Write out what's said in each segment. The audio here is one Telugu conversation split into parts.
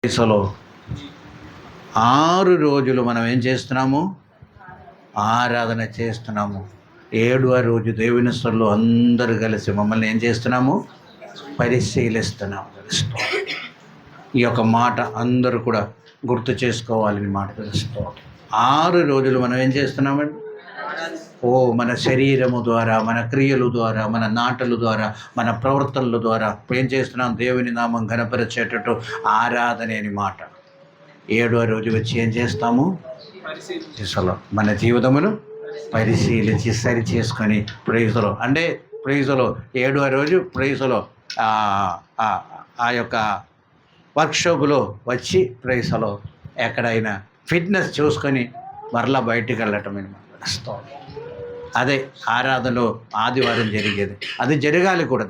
అసలు 6 రోజులు మనం ఏం చేస్తున్నాము? ఆరాధన చేస్తున్నాము. 7వ రోజు దేవుని సొల్లు అందరూ కలిసి మమ్మల్ని ఏం చేస్తున్నాము? పరిశీలిస్తున్నాము. ఈ యొక్క మాట అందరూ కూడా గుర్తు చేసుకోవాలని మాట తెలుసుకో. 6 రోజులు మనం ఏం చేస్తున్నామండి? మన శరీరము ద్వారా, మన క్రియల ద్వారా, మన నాటల ద్వారా, మన ప్రవర్తనల ద్వారా ఏం చేస్తున్నాం? దేవుని నామం ఘనపరిచేటట్టు ఆరాధన అని మాట. 7వ రోజు వచ్చి ఏం చేస్తాము? అసలు మన జీవితమును పరిశీలించి సరి చేసుకొని ప్రైజులో, అంటే ప్రైజులో 7వ రోజు ప్రైజులో ఆ యొక్క వర్క్షాపులో వచ్చి ప్రైజులో ఎక్కడైనా ఫిట్నెస్ చూసుకొని మరలా బయటికి వెళ్ళటం అనమాట. అదే ఆరాధనలో ఆదివారం జరిగేది. అది జరగాలి కూడా.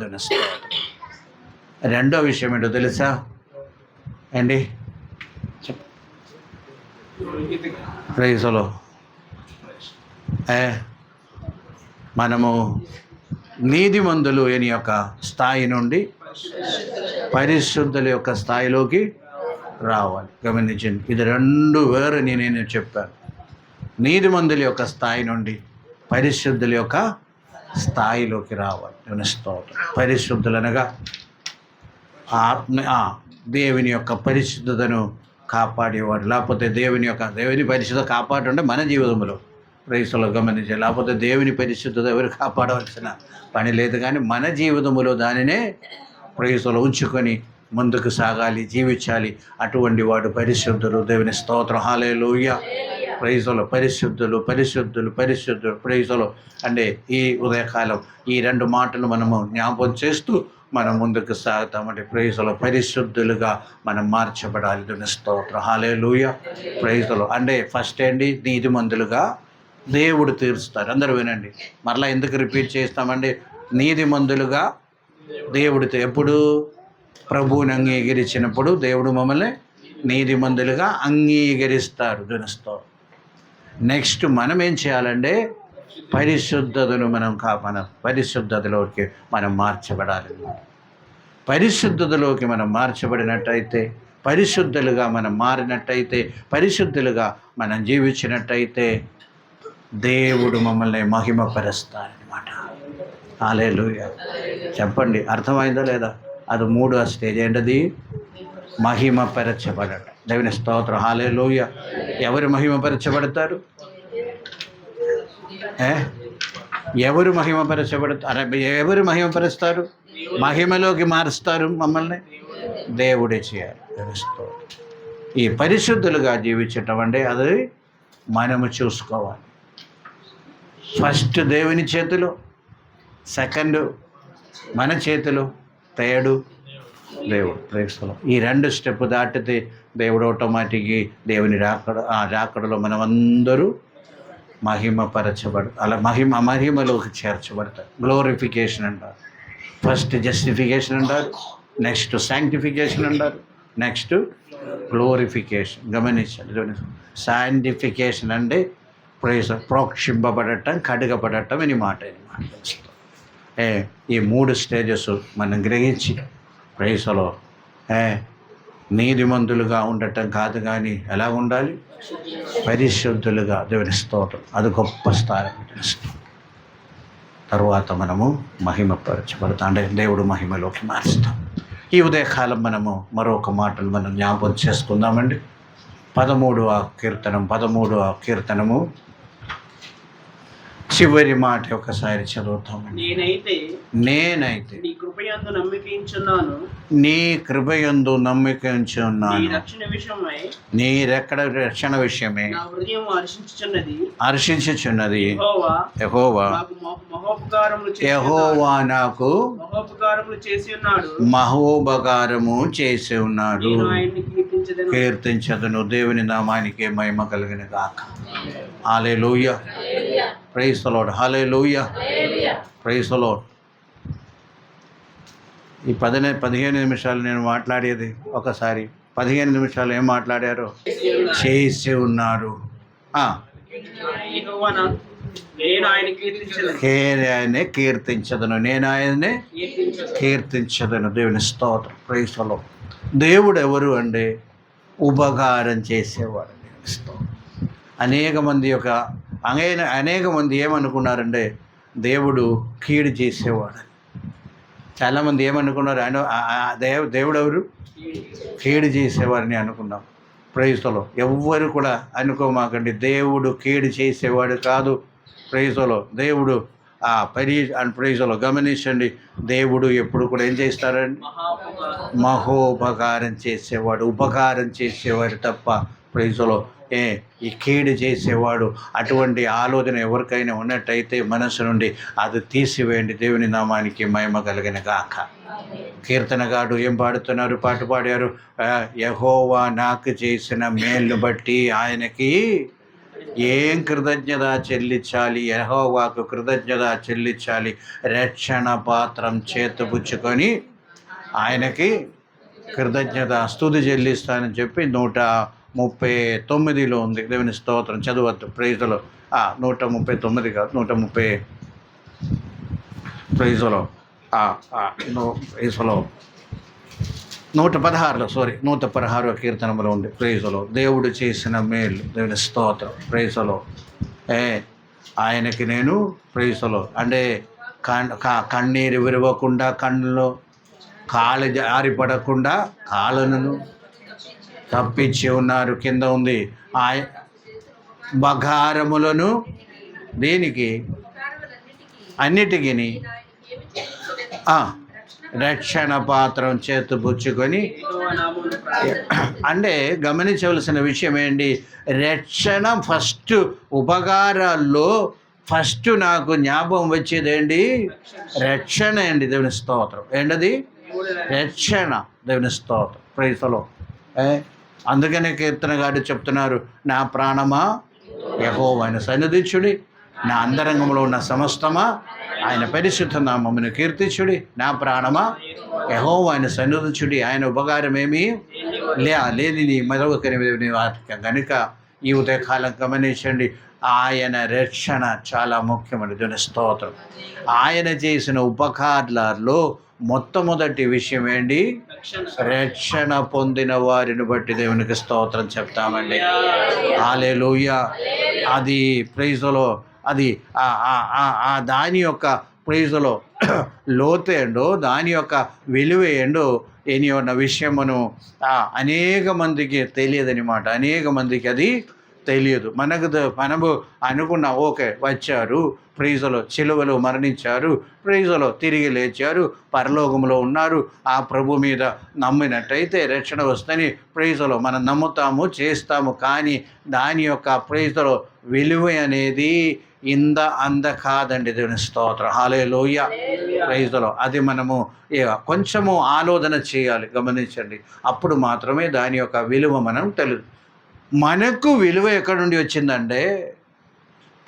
రెండో విషయం ఏంటో తెలుసా అండి? ప్రైజులో మనము నీతిమంతులు అని యొక్క స్థాయి నుండి పరిశుద్ధుల యొక్క స్థాయిలోకి రావాలి. గమనించండి, ఇది రెండు వేరు నేను చెప్పాను. నీతిమంతుల యొక్క స్థాయి నుండి పరిశుద్ధుల యొక్క స్థాయిలోకి రావాలి. పరిశుద్ధులు అనగా దేవుని యొక్క పరిశుద్ధతను కాపాడేవాడు. లేకపోతే దేవుని పరిశుద్ధత కాపాడుంటే మన జీవితంలో ప్రైజులో గమనించాలి. లేకపోతే దేవుని పరిశుద్ధత ఎవరు కాపాడవలసిన పని లేదు. కానీ మన జీవితంలో దానినే ప్రైజులో ఉంచుకొని ముందుకు సాగాలి, జీవించాలి. అటువంటి వాడు పరిశుద్ధులు. దేవుని స్తోత్రం. హల్లెలూయా. ప్రైజులో పరిశుద్ధులు, పరిశుద్ధులు, పరిశుద్ధులు. ప్రైజులో అంటే ఈ ఉదయకాలం ఈ 2 మాటలు మనము జ్ఞాపకం చేస్తూ మనం ముందుకు సాగుతామంటే ప్రైజులో పరిశుద్ధులుగా మనం మార్చబడాలి. దేవుని స్తోత్రం. హల్లెలూయా. ప్రైజులో అంటే ఫస్ట్ ఏంటి? నీతిమంతులుగా దేవుడు తీరుస్తారు. అందరూ వినండి. మరలా ఎందుకు రిపీట్ చేస్తామండి? నీతిమంతులుగా దేవుడు ఎప్పుడు? ప్రభువుని అంగీకరించినప్పుడు దేవుడు మమ్మల్ని నీతిమంతులుగా అంగీకరిస్తారు. దునిస్తాం. నెక్స్ట్ మనం ఏం చేయాలంటే పరిశుద్ధతను మనం పరిశుద్ధతలోకి మనం మార్చబడాలి. పరిశుద్ధతలోకి మనం మార్చబడినట్టయితే, పరిశుద్ధులుగా మనం మారినట్టయితే, పరిశుద్ధులుగా మనం జీవించినట్టయితే దేవుడు మమ్మల్ని మహిమపరుస్తారనమాట. హల్లెలూయా. చెప్పండి, అర్థమైందా లేదా? అది 3వ స్టేజ్. ఏంటది? మహిమపరచబడటం. దేవుని స్తోత్రం. హల్లెలూయా. ఎవరు మహిమపరచబడతారు? ఎవరు మహిమపరచబడతారు? ఎవరు మహిమపరుస్తారు? మహిమలోకి మారుస్తారు మమ్మల్ని దేవుడే చేయాలి. తెలుస్తూ ఈ పరిశుద్ధులుగా జీవించటం అంటే అది మనము చూసుకోవాలి. ఫస్ట్ దేవుని చేతిలో, సెకండ్ మన చేతిలో, థర్డ్ దేవుడు. ప్రేక్షలో ఈ 2 స్టెప్ దాటితే దేవుడు ఆటోమేటిక్గా దేవుని రాకడలో మనం అందరూ మహిమపరచబడు మహిమలోకి చేర్చబడతారు. గ్లోరిఫికేషన్ అంటారు. ఫస్ట్ జస్టిఫికేషన్ అంటారు, నెక్స్ట్ శాంక్టిఫికేషన్ అంటారు, నెక్స్ట్ గ్లోరిఫికేషన్. గమనించండి. శాంటిఫికేషన్ అంటే ప్రోక్షింపబడటం, కడగబడటం అని మాట. ఈ 3 స్టేజెస్ మనం గ్రహించి ప్రైజులో నీతిమంతులుగా ఉండటం కాదు, కానీ ఎలా ఉండాలి? పరిశుద్ధులుగా. దేవుని స్తోత్రం. అది గొప్ప స్థాయి. తర్వాత మనము మహిమపరచబడతాం, అంటే దేవుడు మహిమలోకి మారుస్తాం. ఈ ఉదయకాలం మనము మరొక మాటలు మనం జ్ఞాపకం చేసుకుందామండి. 13వ కీర్తనము చివరి మాట ఒకసారి చదువుతామండి. నేనైతే నీ కృపయందు నమ్మికించున్నాను. నీ రక్షణ విషయమే హర్షించుచున్నది. యెహోవా నాకు మహోపకారము చేసి ఉన్నాడు. కీర్తించదును. దేవుని నామానికి మహిమ కలిగిన గాక. Hallelujah. Praise the Lord. Hallelujah. Praise the Lord. ఈ 15 నిమిషాలు నేను మాట్లాడేది ఒకసారి 15 నిమిషాలు ఏం మాట్లాడారో చేసి ఉన్నారు. ఆయనే కీర్తించదను, నేను ఆయనే కీర్తించదను. దేవుని స్తోత్రం. Praise the Lord. దేవుడు ఎవరు అంటే ఉపకారం చేసేవాడు. అనేక మంది ఏమనుకున్నారంటే దేవుడు కీడు చేసేవాడు. చాలామంది ఏమనుకున్నారు, దేవుడు ఎవరు? కీడు చేసేవారని అనుకున్నాం. ప్రైజ్లో ఎవ్వరు కూడా అనుకోమాకండి, దేవుడు కీడు చేసేవాడు కాదు. ప్రైజ్లో దేవుడు ప్రైజ్లో గమనించండి, దేవుడు ఎప్పుడు కూడా ఏం చేస్తారండి? మహోపకారం చేసేవాడు, ఉపకారం చేసేవాడు తప్ప ప్రైజ్లో ఈ కీడు చేసేవాడు. అటువంటి ఆలోచన ఎవరికైనా ఉన్నట్టయితే మనసు నుండి అది తీసివేయండి. దేవుని నామానికి మహిమ కలిగిన గాక. కీర్తనగాడు ఏం పాడుతున్నారు? పాట పాడారు, యెహోవా నాకు చేసిన మేలును బట్టి ఆయనకి ఏం కృతజ్ఞత చెల్లించాలి? యెహోవాకు కృతజ్ఞత చెల్లించాలి. రక్షణ పాత్రం చేతపుచ్చుకొని ఆయనకి కృతజ్ఞత స్తుతి చెల్లిస్తానని చెప్పి 139లో ఉంది. దేవుని స్తోత్రం. చదవద్దు ప్రైజ్లో. 139 కాదు, 130 ప్రైజ్లో 116 కీర్తనలో ఉంది. ప్రైజ్లో దేవుడు చేసిన మేలు. దేవుని స్తోత్రం. ప్రైజ్లో ఆయనకి నేను ప్రైజ్లో అంటే కన్నీరు విరవకుండా, కన్నులో కాలు జారిపడకుండా కాళ్ళను తప్పించి ఉన్నారు. కింద ఉంది, బగారములను దేనికి? అన్నిటికీ రక్షణ పాత్రం చేతుపుచ్చుకొని. అంటే గమనించవలసిన విషయం ఏంటి? రక్షణ ఫస్ట్, ఉపకారాల్లో ఫస్ట్ నాకు జ్ఞాపకం వచ్చేది ఏంటి? రక్షణ అండి. దేవుని స్తోత్రం. ఏంటది? రక్షణ. దేవుని స్తోత్రం. ప్రైజ్లో అందుకనే కీర్తనగాడు చెప్తున్నారు, నా ప్రాణమా యెహోవాను సన్నిధించుడి, నా అంతరంగంలో ఉన్న సమస్తమా ఆయన పరిశుద్ధ నామమును కీర్తించుడి. నా ప్రాణమా యెహోవాను సన్నిధించుడి, ఆయన ఉపకారం ఏమీ లేని మరొకరి వాక్యం కనుక ఈ ఉదయకాలం గమనించండి, ఆయన రక్షణ చాలా ముఖ్యమైన. దేవుని స్తోత్రం. ఆయన చేసిన ఉపకారాల్లో మొట్టమొదటి విషయం ఏంటి? రక్షణ పొందిన వారిని బట్టి దేవునికి స్తోత్రం చెప్తామండి. హల్లెలూయా. అది ప్రైజ్లో అది దాని యొక్క ప్రైజ్లో లోతు ఏండో, దాని యొక్క విలువ ఏండో ఏని ఉన్న విషయమును అనేక మందికి తెలియదనమాట. అనేక మందికి అది తెలియదు. మనము అనుకున్న ఓకే, వచ్చారు, ప్రైజ్లో సిలువలో మరణించారు, ప్రైజ్లో తిరిగి లేచారు, పరలోకంలో ఉన్నారు, ఆ ప్రభు మీద నమ్మినట్టయితే రక్షణ వస్తుందని ప్రైజ్లో మనం నమ్ముతాము, చేస్తాము. కానీ దాని యొక్క ప్రైజ్లో విలువ అనేది అంద కాదండి. దేవుని స్తోత్రం. హల్లెలూయా. ప్రైజ్లో అది మనము కొంచెము ఆలోచన చేయాలి. గమనించండి, అప్పుడు మాత్రమే దాని యొక్క విలువ మనం తెలుసు. మనకు విలువ ఎక్కడి నుండి వచ్చిందంటే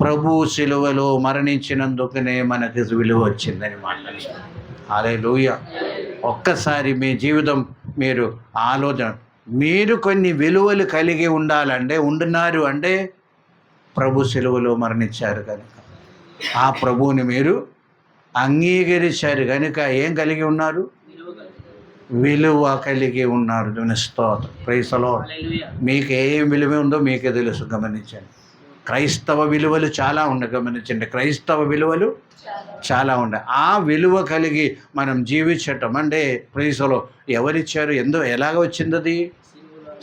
ప్రభు సిలువలో మరణించినందుకనే మనకు విలువ వచ్చిందని మాట్లాడుతున్నాం. హల్లెలూయా. ఒక్కసారి మీ జీవితం మీరు ఆలోచన, మీరు కొన్ని విలువలు కలిగి ఉంటున్నారు అంటే ప్రభు సిలువలో మరణించారు కనుక, ఆ ప్రభువుని మీరు అంగీకరించారు కనుక ఏం కలిగి ఉన్నారు? విలువ కలిగి ఉన్నారు. దేవుని స్తోత్రం. Praise the Lord. మీకు ఏం విలువ ఉందో మీకే తెలుసు. గమనించండి, క్రైస్తవ విలువలు చాలా ఉన్నాయి. గమనించండి, క్రైస్తవ విలువలు చాలా ఉన్నాయి. ఆ విలువ కలిగి మనం జీవించటం అంటే ప్రైజ్ ది లార్డ్ ఎవరిచ్చారు? ఎలాగ వచ్చింది? అది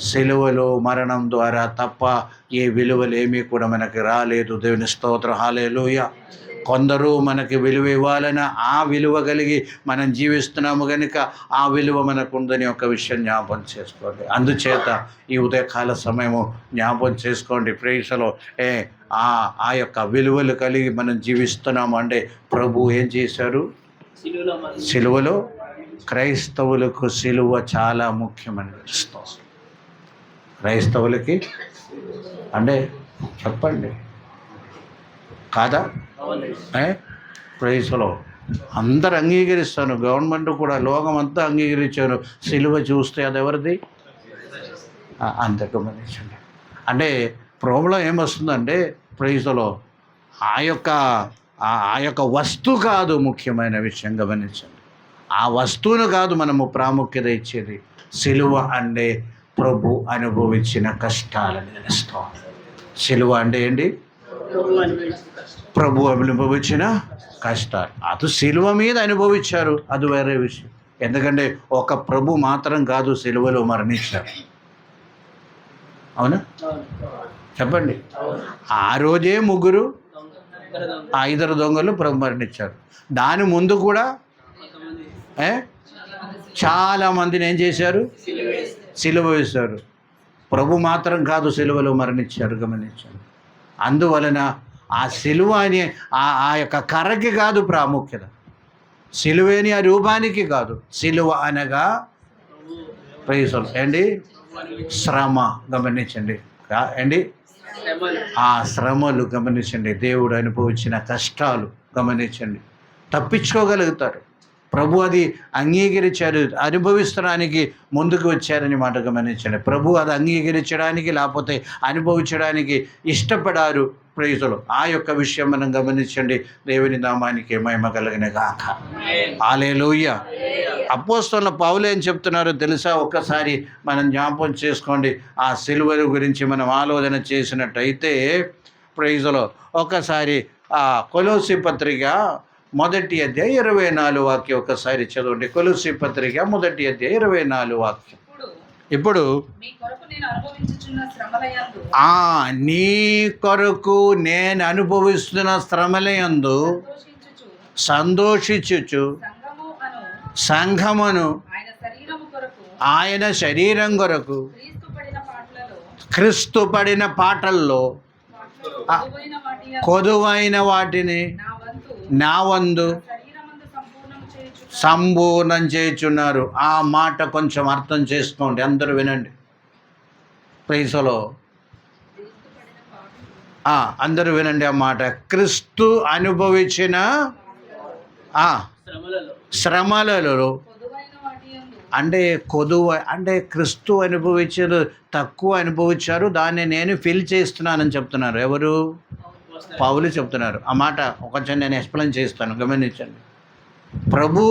సిలువలో మరణం ద్వారా తప్ప ఏ విలువలు ఏమీ కూడా మనకి రాలేదు. దేవుని స్తోత్రం. హల్లెలూయా. కొందరు మనకి విలువ ఇవ్వాలని ఆ విలువ కలిగి మనం జీవిస్తున్నాము కనుక ఆ విలువ మనకు ఉందని ఒక విషయం జ్ఞాపకం చేసుకోండి. అందుచేత ఈ ఉదయకాల సమయము జ్ఞాపకం చేసుకోండి. ప్రేక్షలో ఆ యొక్క విలువలు కలిగి మనం జీవిస్తున్నాము అంటే ప్రభు ఏం చేశారు? సిలువలో క్రైస్తవులకు సిలువ చాలా ముఖ్యమని తెలుస్తాం. క్రైస్తవులకి అంటే చెప్పండి, కాదా? ప్రైజ్లో అందరు అంగీకరిస్తాను, గవర్నమెంట్ కూడా లోకం అంతా అంగీకరించారు. సిలువ చూస్తే అది ఎవరిది? అంత గమనించండి. అంటే ప్రాబ్లం ఏమొస్తుందంటే ప్రైజ్లో ఆ యొక్క వస్తువు కాదు ముఖ్యమైన విషయం. గమనించండి, ఆ వస్తువును కాదు మనము ప్రాముఖ్యత ఇచ్చేది. సిలువ అంటే ప్రభు అనుభవించిన కష్టాలని తెలుస్తాం. సిలువ అంటే ఏంటి? ప్రభు అనుభవించిన కష్టాలు. అది సిలువ మీద అనుభవించారు, అది వేరే విషయం. ఎందుకంటే ఒక ప్రభు మాత్రం కాదు సిలువలో మరణించారు. అవునా? చెప్పండి. ఆ రోజే 5 దొంగలు ప్రభు మరణించారు. దాని ముందు కూడా చాలామందిని ఏం చేశారు? సిలువ వేశారు. ప్రభు మాత్రం కాదు సిలువలో మరణించారు, గమనించారు. అందువలన ఆ సిలువ అని ఆ యొక్క కర్రకి కాదు ప్రాముఖ్యత, సిలువేని ఆ రూపానికి కాదు. సిలువ అనగా ఏంటి? శ్రమ. గమనించండి ఏంటి? ఆ శ్రమలు గమనించండి. దేవుడు అనుభవించిన కష్టాలు గమనించండి. తప్పించుకోగలుగుతారు. ప్రభు అది అంగీకరించారు, అనుభవించడానికి ముందుకు వచ్చారని మాట గమనించండి. ప్రభు అది అంగీకరించడానికి లేకపోతే అనుభవించడానికి ఇష్టపడారు ప్రైజులు. ఆ యొక్క విషయం మనం గమనించండి. దేవుని నామానికి మహిమ కలిగిన గాక. హల్లెలూయా. అపోస్తలుల పౌలు ఏం చెప్తున్నారో తెలుసా? ఒక్కసారి మనం జ్ఞాపకం చేసుకోండి. ఆ సిలువ గురించి మనం ఆలోచన చేసినట్టయితే ప్రైజులో ఒకసారి ఆ కొలొస్సీ పత్రిక 1వ అధ్యాయం 24వ వాక్యం ఒకసారి చదవండి. కొలొస్సీ పత్రిక 1వ అధ్యాయం 24వ వాక్యం. ఇప్పుడు నీ కొరకు నేను అనుభవిస్తున్న శ్రమలయందు సంతోషించుచు సంఘమును ఆయన శరీరం కొరకు క్రీస్తు పడిన పాటల్లో కొదువైన వాటిని నా వందు సంపూర్ణం చేయుచున్నారు. ఆ మాట కొంచెం అర్థం చేసుకోండి, అందరూ వినండి. ప్రైజులో అందరూ వినండి ఆ మాట. క్రీస్తు అనుభవించిన శ్రమలలో అంటే అంటే క్రీస్తు అనుభవించారు, తక్కువ అనుభవించారు, దాన్ని నేను ఫీల్ చేస్తున్నానని చెప్తున్నారు. ఎవరు? పౌలు చెప్తున్నారు. ఆ మాట కొంచెం నేను ఎక్స్ప్లెయిన్ చేస్తాను, గమనించండి. ప్రభు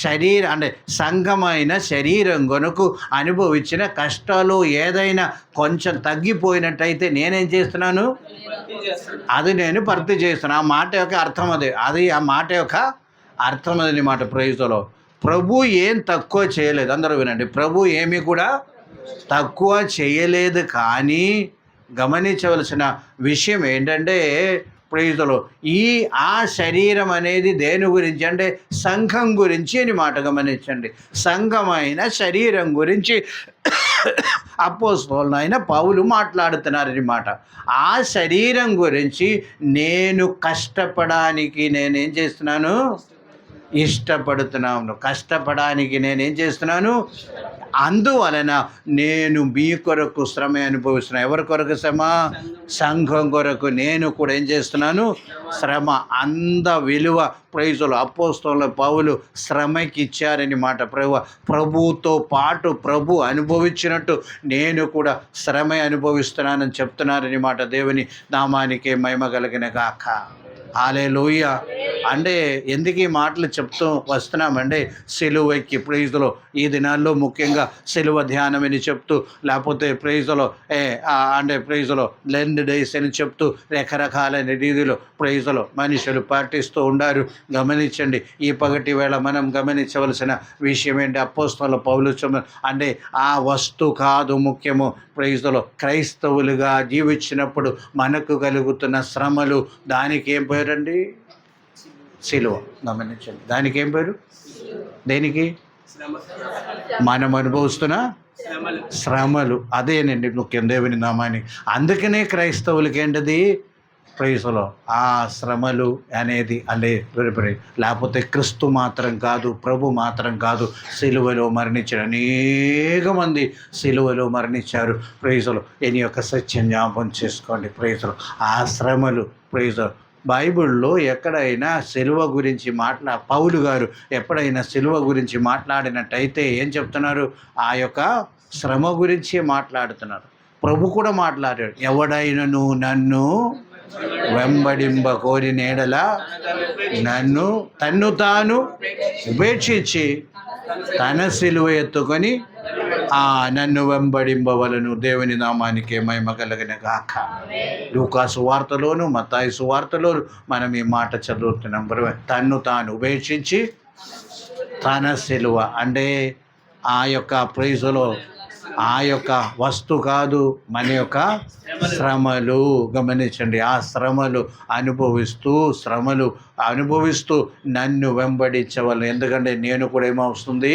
శరీరం అంటే సంఘమైన శరీరం కొరకు అనుభవించిన కష్టాలు ఏదైనా కొంచెం తగ్గిపోయినట్టయితే నేనేం చేస్తున్నాను? అది నేను భర్తీ చేస్తున్నాను. ఆ మాట యొక్క అర్థం అది ఆ మాట యొక్క అర్థం అదని మాట. ప్రైజులో ప్రభు ఏం తక్కువ చేయలేదు, అందరూ వినండి. ప్రభు ఏమీ కూడా తక్కువ చేయలేదు. కానీ గమనించవలసిన విషయం ఏంటంటే ప్రైజులో ఆ శరీరం అనేది దేని గురించి అంటే సంఘం గురించి అని మాట గమనించండి. సంఘమైన శరీరం గురించి అపోస్తలుడైన పౌలు మాట్లాడుతున్నారని మాట. ఆ శరీరం గురించి నేను కష్టపడడానికి నేనేం చేస్తున్నాను? ఇష్టపడుతున్నాను. కష్టపడడానికి నేనేం చేస్తున్నాను? అందువలన నేను మీ కొరకు శ్రమ అనుభవిస్తున్నాను. ఎవరి కొరకు శ్రమ? సంఘం కొరకు నేను కూడా ఏం చేస్తున్నాను? శ్రమ. అంద విలువ ప్రైజులు అపోస్తలుల పౌలు శ్రమకి ఇచ్చారని మాట. ప్రభుతో పాటు ప్రభు అనుభవించినట్టు నేను కూడా శ్రమ అనుభవిస్తున్నానని చెప్తున్నారని మాట. దేవుని నామానికి మహిమ కలిగిన గాక. హల్లెలూయా. అంటే ఎందుకు ఈ మాటలు చెప్తూ వస్తున్నామంటే సిలువకి ప్రైజులో ఈ దినాల్లో ముఖ్యంగా సిలువ ధ్యానం అని చెప్తూ, లేకపోతే ప్రైజులో అంటే ప్రైజులో లెండ్ డేస్ అని చెప్తూ రకరకాలైన రీతిలో ప్రైజులో మనుషులు పాటిస్తూ ఉండారు. గమనించండి. ఈ పగటి వేళ మనం గమనించవలసిన విషయం ఏంటి? అపోస్తలుల పౌలు అంటే ఆ వస్తు కాదు ముఖ్యము. ప్రైజులో క్రైస్తవులుగా జీవించినప్పుడు మనకు కలుగుతున్న శ్రమలు, దానికి ఏం పేరండి? సిలువ. గమనించండి. దానికి ఏం పేరు? దేనికి? మనం అనుభవిస్తున్న శ్రమలు. అదేనండి ముఖ్యం దేవుని నామానికి. అందుకనే క్రైస్తవులకి ఏంటది? ప్రైజులో ఆ శ్రమలు అనేది లేకపోతే క్రీస్తు మాత్రం కాదు, ప్రభు మాత్రం కాదు, సిలువలో మరణించారు. అనేక మంది సిలువలో మరణించారు. ప్రైజులో ఎన్ని యొక్క సత్యం జ్ఞాపకం చేసుకోండి. ప్రైజులో ఆ శ్రమలు. ప్రైజులో బైబిల్లో ఎక్కడైనా సిలువ గురించి పౌలు గారు ఎప్పుడైనా సిలువ గురించి మాట్లాడినట్టయితే ఏం చెప్తున్నారు? ఆ యొక్క శ్రమ గురించి మాట్లాడుతున్నారు. ప్రభు కూడా మాట్లాడాడు. ఎవడైనను నన్ను వెంబడింప కోరిన ఎడల తన్ను తాను ఉపేక్షించి తన సిలువ ఎత్తుకొని నన్ను వెంబడింపవలను. దేవుని నామానికే మహిమ కలుగును గాక. లూకా సువార్తలోను మత్తయి సువార్తలోను మనం ఈ మాట చదువుతున్నాం. తన్ను తాను ఉపేక్షించి తన సిలువ అంటే ఆ యొక్క ప్రైజులో ఆ యొక్క వస్తు కాదు, మన యొక్క శ్రమలు. గమనించండి, ఆ శ్రమలు అనుభవిస్తూ నన్ను వెంబడించవలను. ఎందుకంటే నేను కూడా ఏమవుతుంది,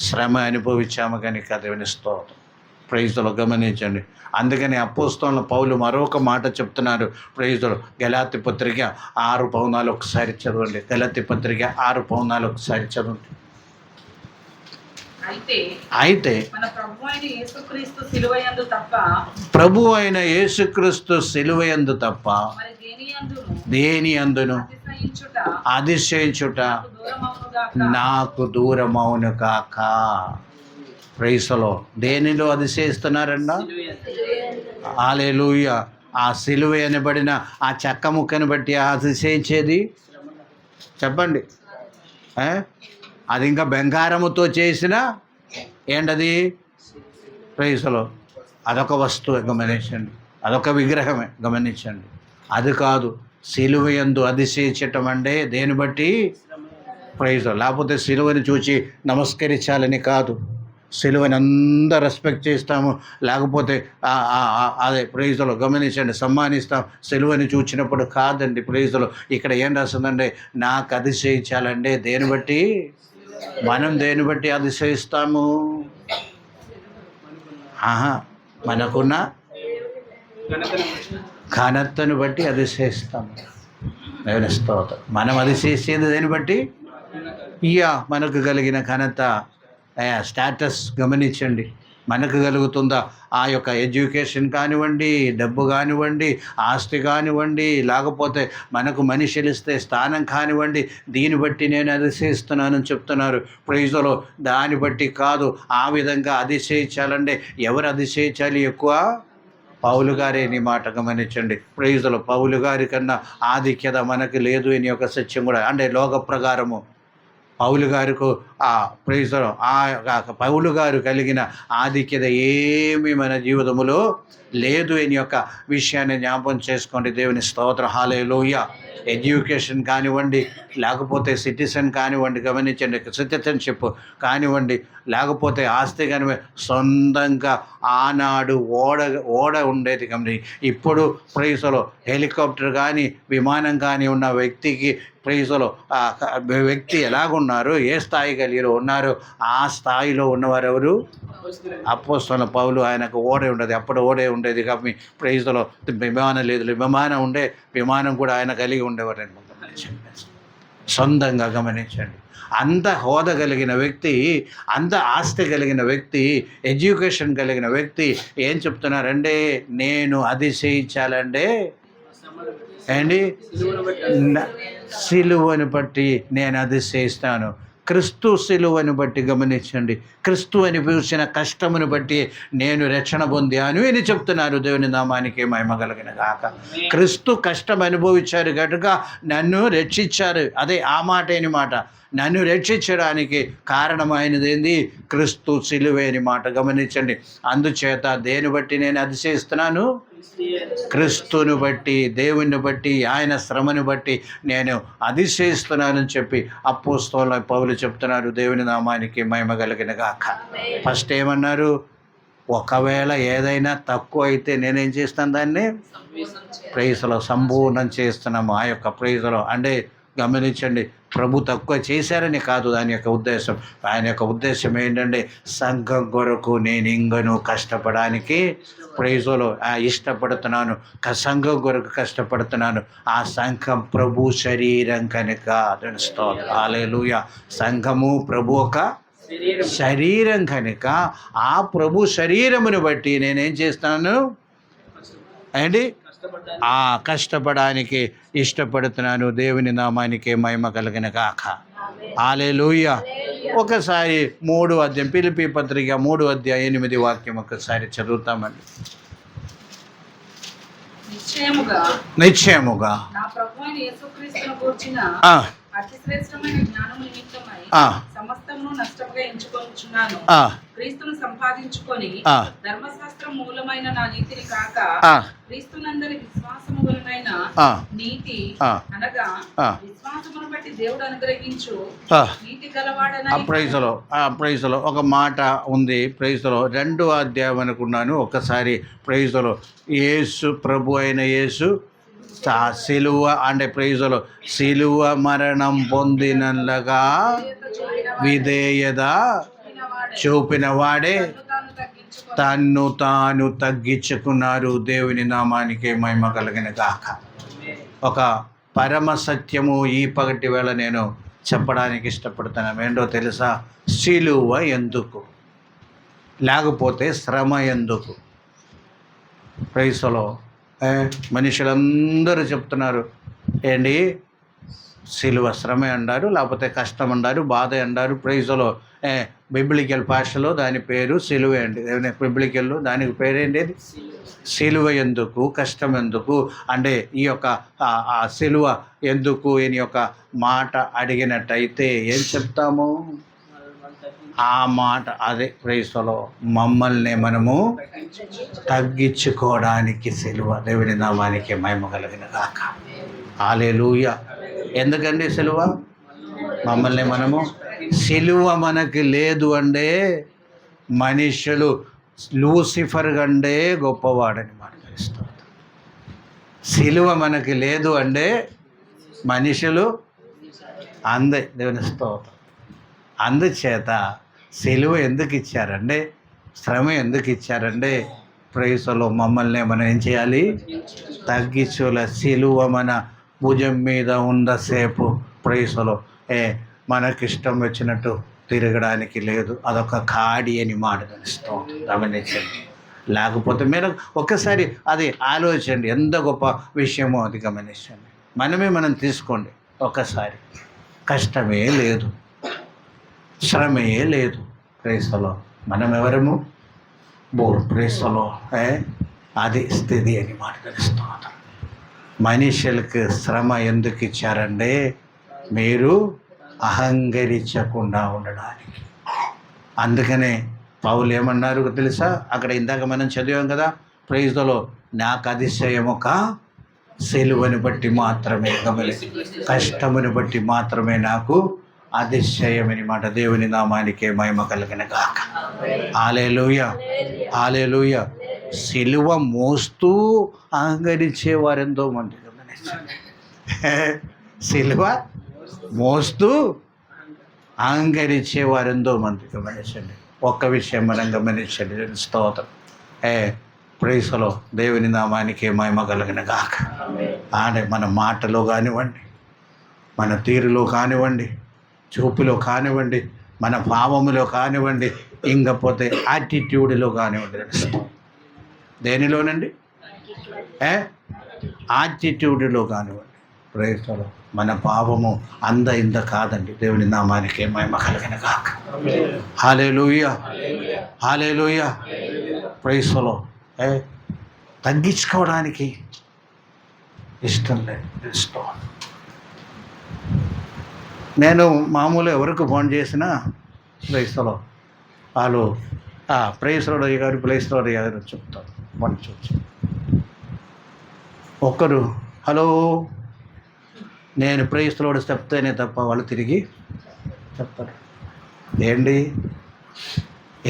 శ్రమ అనుభవించాము కనుక. దేవుని స్తోత్రం. ప్రైజులో గమనించండి. అందుకని అపోస్తలుడైన పౌలు మరొక మాట చెప్తున్నారు. ప్రైజులో గలాతీ పత్రిక 6 ఒకసారి చదవండి. గలాతీ పత్రిక 6 ఒకసారి చదవండి. అయితే ప్రభు అయిన యేసుక్రీస్తు సిలువయందు తప్ప దేని అందును అతిశయించుట నాకు దూరమవును కాక. ప్రైసలో దేనిలో అతిశయిస్తున్నారన్నా? హల్లెలూయా. ఆ సిలువ అనబడిన ఆ చెక్క ముక్కను బట్టి అతిశయించేది చెప్పండి. అది ఇంకా బంగారముతో చేసిన ఏంటది? ప్రైసలో అదొక వస్తువు. గమనించండి, అదొక విగ్రహమే. గమనించండి, అది కాదు. సిలువ యందు అతిశయించటం అంటే దేని బట్టి? ప్రైజులో. లేకపోతే సిలువని చూచి నమస్కరించాలని కాదు. సిలువని అందరూ రెస్పెక్ట్ చేస్తాము, లేకపోతే అదే ప్రైజులో గమనించండి సమ్మానిస్తాం. సిలువని చూచినప్పుడు కాదండి. ప్రైజులో ఇక్కడ ఏం రాస్తుందంటే నాకు అతిశయించాలంటే దేని బట్టి? మనం దేని బట్టి అతిశయిస్తాము? మనకున్న ఘనతను బట్టి అతిశయిస్తాము. దేవుని స్తోత్రం. మనం అతిశయిసేది దేని బట్టి? మనకు కలిగిన ఘనత, స్టేటస్. గమనించండి, మనకు కలుగుతుందా? ఆ యొక్క ఎడ్యుకేషన్ కానివ్వండి, డబ్బు కానివ్వండి, ఆస్తి కానివ్వండి, లేకపోతే మనకు మనిషిలు ఇస్తే స్థానం కానివ్వండి, దీన్ని బట్టి నేను అతిశయిస్తున్నానని చెప్తున్నారు. ప్రైజులో దాన్ని బట్టి కాదు. ఆ విధంగా అతిశయించాలంటే ఎవరు అతిశయించాలి ఎక్కువ? పౌలు గారే. నీ మాట గమనించండి. ప్రైజులో పౌలు గారి కన్నా ఆధిక్యత మనకు లేదు అని ఒక సత్యం కూడా. అంటే లోక ప్రకారము పౌలు గారికి ప్రైజులో పౌలు గారు కలిగిన ఆధిక్యత ఏమీ మన జీవితంలో లేదు అని యొక్క విషయాన్ని జ్ఞాపకం చేసుకోండి. దేవుని స్తోత్రం. హల్లెలూయా. ఎడ్యుకేషన్ కానివ్వండి, లేకపోతే సిటిజన్ కానివ్వండి, గమనించండి, సిటిజన్షిప్ కానివ్వండి, లేకపోతే ఆస్తి కానివ్వండి, సొంతంగా ఆనాడు ఓడ ఉండేది. గమని ఇప్పుడు ప్రైజులో హెలికాప్టర్ కానీ విమానం కానీ ఉన్న వ్యక్తికి ప్రైజులో వ్యక్తి ఎలాగున్నారు, ఏ స్థాయి కలిగి ఉన్నారు, ఆ స్థాయిలో ఉన్నవారు ఎవరు? అపోస్తలుడైన పౌలు. ఆయనకు ఓడే ఉండేది. అప్పుడు ఓడే ఉండేది కాబట్టి ప్రైజులో విమానం లేదు. విమానం కూడా ఆయన కలిగి ఉండేవారు. సొంతంగా గమనించండి. అంత హోదా కలిగిన వ్యక్తి, అంత ఆస్తి కలిగిన వ్యక్తి, ఎడ్యుకేషన్ కలిగిన వ్యక్తి ఏం చెప్తున్నారంటే నేను అతిశయించాలంటే ఏంటి? సిలువను బట్టి నేను అతిశయిస్తాను. క్రీస్తు సిలువను బట్టి గమనించండి, క్రీస్తు అనిపించిన కష్టమును బట్టి నేను రక్షణ పొందాను అని చెప్తున్నారు. దేవుని నామానికి మహిమ కలుగును గాక. క్రీస్తు కష్టం అనుభవించారు కనుక నన్ను రక్షించారు. అదే ఆ మాట అని మాట. నన్ను రక్షించడానికి కారణమైనది ఏంది? క్రీస్తు సిలువే అని మాట. గమనించండి. అందుచేత దేని బట్టి నేను అతిశయిస్తున్నాను? క్రీస్తుని బట్టి, దేవుని బట్టి, ఆయన శ్రమను బట్టి నేను అతిశయిస్తున్నానని చెప్పి అపోస్తలుడైన పౌలు చెప్తున్నారు. దేవుని నామానికి మహిమ కలుగును గాక. ఫస్ట్ ఏమన్నారు? ఒకవేళ ఏదైనా తక్కువ అయితే నేనేం చేస్తాను? దాన్ని ప్రైజులో సంపూర్ణం చేస్తున్నాము. ఆ యొక్క ప్రైజులో అంటే గమనించండి, ప్రభు తక్కువ చేశారని కాదు దాని యొక్క ఉద్దేశం. ఆయన యొక్క ఉద్దేశం ఏంటంటే సంఘం కొరకు నేను ఇంకను కష్టపడడానికి ప్రైజులో ఇష్టపడుతున్నాను. సంఘం కొరకు కష్టపడుతున్నాను. ఆ సంఘం ప్రభు శరీరం కనుక. హల్లెలూయా. సంఘము ప్రభు ఒక శరీరం కనుక ఆ ప్రభు శరీరమును బట్టి నేనేం చేస్తాను అండి? కష్టపడడానికి ఇష్టపడుతున్నాను. దేవుని నామానికి మహిమ కలుగును గాక. హల్లెలూయా. ఒకసారి 3వ అధ్యాయం, ఫిలిప్పీ పత్రిక 3వ అధ్యాయం 8వ వాక్యం ఒకసారి చదువుతామండి. నిశ్చయముగా నా ప్రభువైన యేసుక్రీస్తును గూర్చిన అతి శ్రేష్టమైన జ్ఞానము నిమిత్తమై సమస్తము సమస్తమును నష్టముగా ఎంచుకొనుచున్నాను. క్రీస్తును సంపాదించుకొని ధర్మశాస్త్రం మూలమైన నా నీతిని కాక క్రీస్తునందరి విశ్వాసము వలనైన నీతి అనగా విశ్వాసమును బట్టి దేవుడు అనుగ్రహించు నీతి గలవాడనై. ప్రైజ్లో ఒక మాట ఉంది. ప్రైజ్లో 2వ అధ్యాయం అనుకున్నాను. ఒకసారి ప్రైజ్లో యేసు ప్రభు అయిన యేసు సిలువ అంటే ప్రైజ్లో సిలువ మరణం పొందినట్లుగా విధేయత చూపిన వాడే తన్ను తాను తగ్గించుకున్నారు. దేవుని నామానికి మహిమ కలిగిన గాక. ఒక పరమ సత్యము ఈ పగటి వేళ నేను చెప్పడానికి ఇష్టపడుతున్నాను. ఏంటో తెలుసా? సిలువ ఎందుకు, లేకపోతే శ్రమ ఎందుకు? ప్రైజ్లో మనుషులందరూ చెప్తున్నారు ఏంటి, సిలువ శ్రమ అన్నారు, లేకపోతే కష్టం అన్నారు, బాధ అన్నారు. ప్రైజ్లో బిబ్లికల్ భాషలో దాని పేరు సిలువ అండి. బిబ్లికల్లో దానికి పేరేంటి? సిలువ ఎందుకు, కష్టం ఎందుకు అంటే ఈ యొక్క సిలువ ఎందుకు అని యొక్క మాట అడిగినట్టయితే ఏం చెప్తాము? ఆ మాట అదే ప్రైజ్లో మమ్మల్ని మనము తగ్గించుకోవడానికి సిలువ. దేవుని నామానికి మహిమ కలిగిన గాక. హల్లెలూయా. ఎందుకండి సిలువ? మమ్మల్ని మనము సిలువ మనకి లేదు అంటే మనుషులు లూసిఫర్ కంటే గొప్పవాడని మాట్లాడుస్తారు. సిలువ మనకి లేదు అంటే మనుషులు దేవుని స్తోత్రం. అందుచేత సిలువ ఎందుకు ఇచ్చారంటే, శ్రమ ఎందుకు ఇచ్చారంటే ప్రైజ్లో మమ్మల్ని మనం ఏం చేయాలి? తగ్గించుల సిలువ మన భుజం మీద ఉన్నసేపు ప్రైజ్లో మనకిష్టం వచ్చినట్టు తిరగడానికి లేదు. అదొక కాడి అని మాట తెలుస్తాం. గమనించండి. లేకపోతే మీరు ఒక్కసారి అది ఆలోచించండి, ఎంత గొప్ప విషయమో అది గమనించండి. మనం తీసుకోండి ఒక్కసారి. కష్టమే లేదు, శ్రమే లేదు. ప్రైజ్లో మనం ఎవరము? ప్రైజ్లో అది స్థితి అని మాట తెలుస్తాం. మనుషులకు శ్రమ ఎందుకు ఇచ్చారంటే మీరు అహంకరించకుండా ఉండడానికి. అందుకనే పౌలు ఏమన్నారు తెలుసా? అక్కడ ఇందాక మనం చదివాం కదా, ప్రైజ్లో నాకు అతిశయం ఒక సిలువను బట్టి మాత్రమే, కష్టమును బట్టి మాత్రమే నాకు అతిశయమని మాట. దేవుని నామానికే మహిమ కలిగిన గాక. హల్లెలూయా, హల్లెలూయా. సిలువ మోస్తూ అహంకరించేవారెంతో మంది గమనించండి. సిలువ మోస్తూ అహంకరించేవారెంతో మంది గమనించండి. ఒక్క విషయం మనం గమనించండి. స్తోత్రం. ప్రైజ్లో దేవుని నామానికి మహిమ కలిగిన గాక. అంటే మన మాటలో కానివ్వండి, మన తీరులో కానివ్వండి, చూపులో కానివ్వండి, మన భావములో కానివ్వండి, ఇంకపోతే యాటిట్యూడ్లో కానివ్వండి. దేనిలోనండి? యాటిట్యూడ్లో కానివ్వండి. ప్రైజ్లో మన పాపము ఇంత కాదండి. దేవుని నామానికి మహిమ కలిగిన గాక. హల్లెలూయా, హల్లెలూయా. ప్రైజ్లో తగ్గించుకోవడానికి ఇష్టం లేదు. నేను మామూలు ఎవరికి ఫోన్ చేసినా ప్రైజ్లో వాళ్ళు ప్రైజ్లో అయ్యారు, ప్రైజ్లో అయ్యారు చెప్తారు. ఫోన్ చూసి ఒక్కరు హలో నేను ప్రైజ్లో చెప్తేనే తప్ప వాళ్ళు తిరిగి చెప్తారు. ఏంటి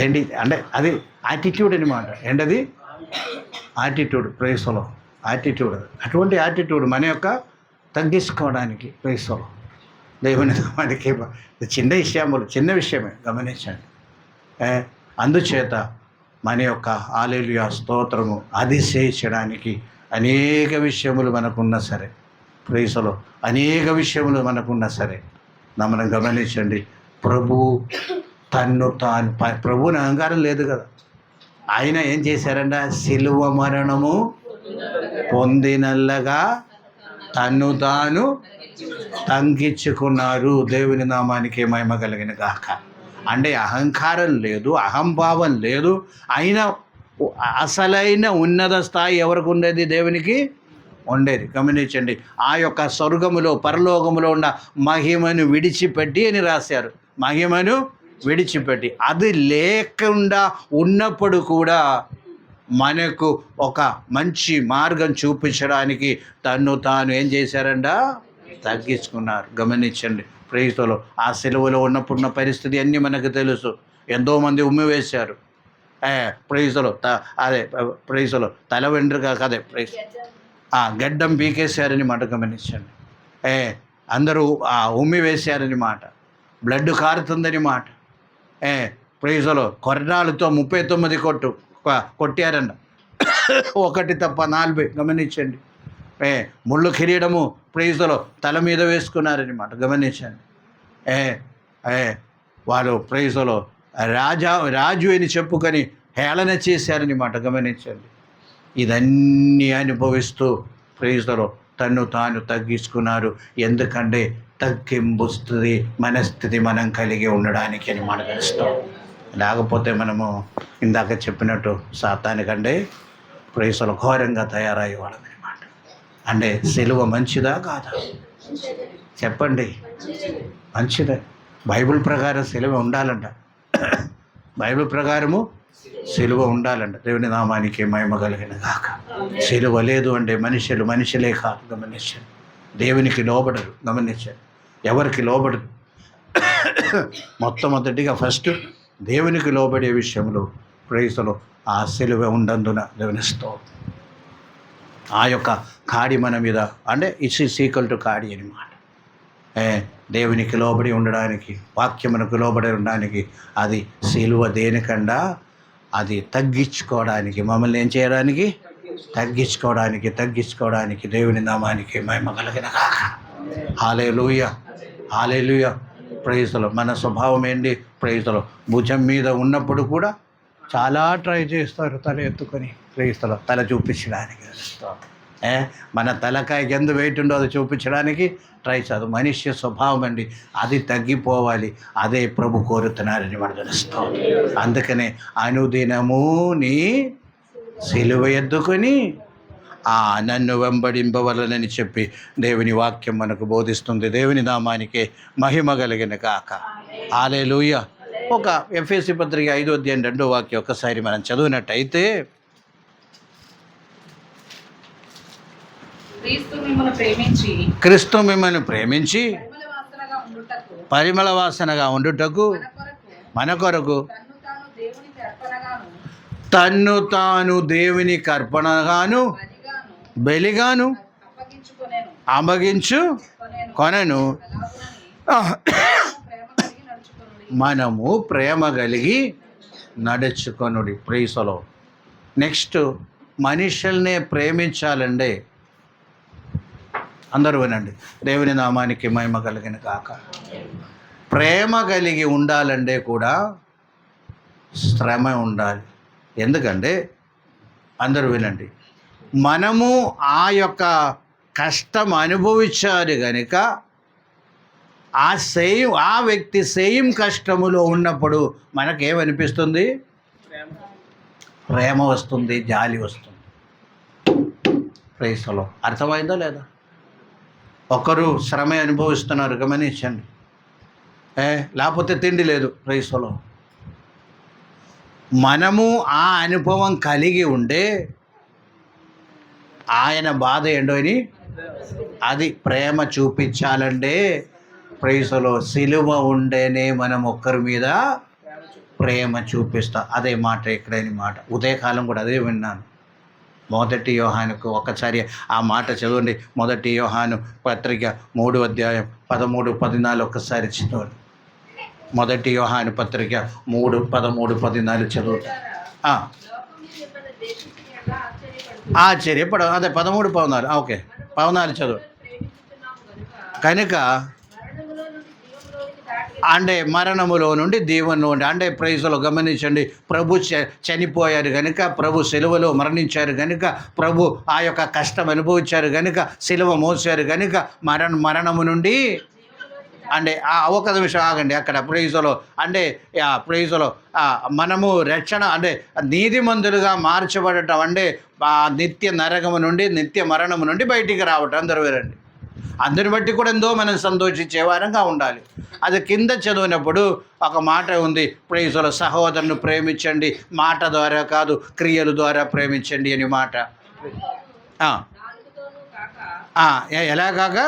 అంటే అది యాటిట్యూడ్ అనమాట. ఏంటది? యాటిట్యూడ్. ప్రైజ్లో యాటిట్యూడ్. అటువంటి యాటిట్యూడ్ మన యొక్క తగ్గించుకోవడానికి ప్రైజ్లో దేవుని మనకి చిన్న విషయమే గమనించండి. అందుచేత మన యొక్క హల్లెలూయా స్తోత్రము అతిశయించడానికి అనేక విషయములు మనకున్నా సరే, ప్రైజ్లో అనేక విషయములు మనకున్నా సరే మనం గమనించండి. ప్రభువుని అహంకారం లేదు కదా. ఆయన ఏం చేశారంట? సిలువ మరణము పొందినల్లగా తన్ను తాను తగ్గించుకున్నారు. దేవుని నామానికి మహిమ కలిగిన గాక. అంటే అహంకారం లేదు, అహంభావం లేదు. అయినా అసలైన ఉన్నత స్థాయి ఎవరికి ఉండేది? దేవునికి ఉండేది. గమనించండి. ఆ యొక్క స్వర్గములో పరలోకములో ఉన్న మహిమను విడిచిపెట్టి అని రాశారు. మహిమను విడిచిపెట్టి, అది లేకుండా ఉన్నప్పుడు కూడా మనకు ఒక మంచి మార్గం చూపించడానికి తన్ను తాను ఏం చేశారంట, తగ్గించుకున్నారు. గమనించండి ప్రేయస్లో, ఆ సెలవులో ఉన్నప్పుడున్న పరిస్థితి అన్నీ మనకు తెలుసు. ఎంతోమంది ఉమ్మి వేశారు. ప్రేయస్లో అదే ప్రేయస్లో తల వెంట్రుక కదే ప్రేయస్ గడ్డం పీకేశారని మాట. గమనించండి, అందరూ ఉమ్మి వేశారని మాట, బ్లడ్ కారుతుందని మాట. ప్రేయస్లో కొరడాలతో 39 కొట్టారంట, ఒకటి తప్ప 4. గమనించండి, ముళ్ళు కిరీడము ప్రేయస్లో తల మీద వేసుకున్నారని మాట. గమనించండి, వారు ప్రేయస్లో రాజు అని చెప్పుకొని హేళన చేశారని మాట. గమనించండి, ఇదన్నీ అనుభవిస్తూ ప్రేయస్లో తన్ను తాను తగ్గించుకున్నారు. ఎందుకంటే తగ్గింపు స్థితి మనస్థితి మనం కలిగి ఉండడానికి అని మనకు తెలుస్తాం. లేకపోతే మనము ఇందాక చెప్పినట్టు సాతానికంటే ప్రేయస్లో ఘోరంగా తయారయ్యేవాళ్ళం అనమాట. అంటే సిలువ మంచిదా కాదా చెప్పండి? మంచిదే. బైబిల్ ప్రకారం సిలువ ఉండాలంట. బైబిల్ ప్రకారము సిలువ ఉండాలంట. దేవుని నామానికి మహిమ కలిగిన గాక. సిలువ లేదు అంటే మనుషులే కాదు. గమనించండి, దేవునికి లోబడరు. గమనించండి, ఎవరికి లోబడరు. మొట్టమొదటిగా ఫస్ట్ దేవునికి లోబడే విషయంలో ప్రేయస్లో ఆ సిలువ ఉండందున దేవునిస్తూ ఆ యొక్క కాడి మన మీద, అంటే ఇట్స్ ఈక్వల్ టు కాడి అనమాట. దేవునికి లోబడి ఉండడానికి, వాక్యమునకు లోబడి ఉండడానికి అది సిలువ దేనికన్నా అది తగ్గించుకోవడానికి, మమ్మల్ని ఏం చేయడానికి, తగ్గించుకోవడానికి దేవుని నామానికి మహిమ కలిగిన గాక. హల్లెలూయా, హల్లెలూయా. ప్రేయస్లో మన స్వభావం ఏంటి? ప్రేయస్లో భుజం మీద ఉన్నప్పుడు కూడా చాలా ట్రై చేస్తారు తల ఎత్తుకొని, ప్రేయస్లో తల చూపించడానికి. మన తలకాయకి ఎందు వెయిట్ ఉండో అది చూపించడానికి ట్రై చేద్దాం. మనిషి స్వభావం అండి, అది తగ్గిపోవాలి. అదే ప్రభు కోరుతున్నారని మనం తెలుస్తాం. అందుకనే అనుదినము నీ సిలువ ఎత్తుకొని నన్ను వెంబడింపవలనని చెప్పి దేవుని వాక్యం మనకు బోధిస్తుంది. దేవుని నామానికి మహిమ కలిగిన కాక. హల్లెలూయా. ఒక ఎఫెసీ పత్రిక 5వ అధ్యాయం 2వ వాక్యం ఒకసారి మనం చదివినట్టయితే, క్రీస్తు మిమ్మల్ని ప్రేమించి పరిమళ వాసనగా ఉండుటకు మన కొరకు తన్ను తాను దేవునికి అర్పణగాను బలిగాను అప్పగించు కొనను. మనము ప్రేమ కలిగి నడుచుకొనుడి. ప్రేయస్లో నెక్స్ట్ మనుషుల్నే ప్రేమించాలండి. అందరూ వినండి, దేవుని నామానికి మహిమ కలిగిన కాక. ప్రేమ కలిగి ఉండాలంటే కూడా శ్రమ ఉండాలి. ఎందుకంటే అందరూ వినండి, మనము ఆ యొక్క కష్టం అనుభవించారు కనుక ఆ వ్యక్తి సేమ్ కష్టములో ఉన్నప్పుడు మనకేమనిపిస్తుంది? ప్రేమ వస్తుంది, జాలి వస్తుంది. ప్రేయస్లో అర్థమైందో లేదా? ఒకరు శ్రమ అనుభవిస్తున్నారు, గమనించండి. లేకపోతే తిండి లేదు. ప్రేయస్లో మనము ఆ అనుభవం కలిగి ఉండే ఆయన బాధ ఏంటో అని అది ప్రేమ చూపించాలంటే ప్రేయస్లో సిలువ ఉండేనే మనం ఒక్కరి మీద ప్రేమ చూపిస్తాం. అదే మాట ఎక్కడైన మాట. ఉదయకాలం కూడా అదే విన్నాను. 1 యోహానుకు ఒకసారి ఆ మాట చదవండి. 1 యోహాను పత్రిక 3వ అధ్యాయం 13, 14 ఒకసారి చదవండి. 1 యోహాను పత్రిక 3, 13, 14 చదువుతారు. ఆశ్చర్యపడ అదే 13, 14 ఓకే 14 చదువు. కనుక అంటే మరణములో నుండి దేవునిలో ఉండి, అంటే ప్రేయస్లో గమనించండి, ప్రభు చనిపోయారు కనుక, ప్రభు సిలువలో మరణించారు కనుక, ప్రభు ఆ యొక్క కష్టం అనుభవించారు కనుక, సిలువ మోసారు కనుక మరణము నుండి అంటే ఒక నిమిషం ఆగండి. అక్కడ ప్రేయస్లో అంటే ప్రేయస్లో మనము రక్షణ అంటే నీతిమంతులుగా మార్చబడటం అంటే నిత్య నరకము నుండి నిత్య మరణము నుండి బయటికి రావటం. అందరూ వినండి, అందుని బట్టి కూడా ఎంతో మనం సంతోషించే వారంగా ఉండాలి. అది కింద చదివినప్పుడు ఒక మాట ఉంది, ప్రైజుల సహోదరుని ప్రేమించండి, మాట ద్వారా కాదు క్రియల ద్వారా ప్రేమించండి అని మాట. ఎలా కాక?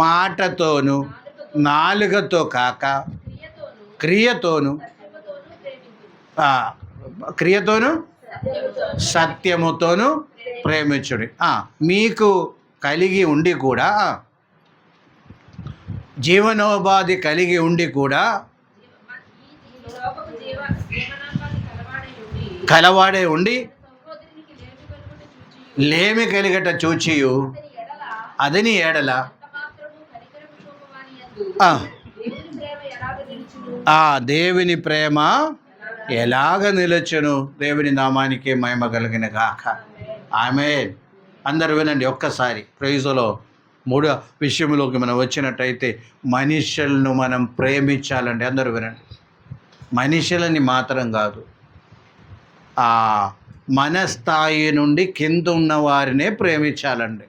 మాటతోను నాలుకతో కాక క్రియతోను సత్యముతోను ప్రేమించుడి. మీకు కలిగి ఉండి కూడా, జీవనోపాధి కలిగి ఉండి కూడా కలవాడే ఉండి లేమి కలిగట చూచియు అదని ఏడల దేవుని ప్రేమ ఎలాగ నిలచును? దేవుని నామానికి మహిమ కలిగిన గాక. ఆమేన్. అందరూ వినండి ఒక్కసారి. ప్రైజులో మూడో విషయంలోకి మనం వచ్చినట్టయితే మనుషులను మనం ప్రేమించాలండి. అందరూ వినండి. మనుషులని మాత్రం కాదు, మన స్థాయి నుండి కింద ఉన్న వారినే ప్రేమించాలండి.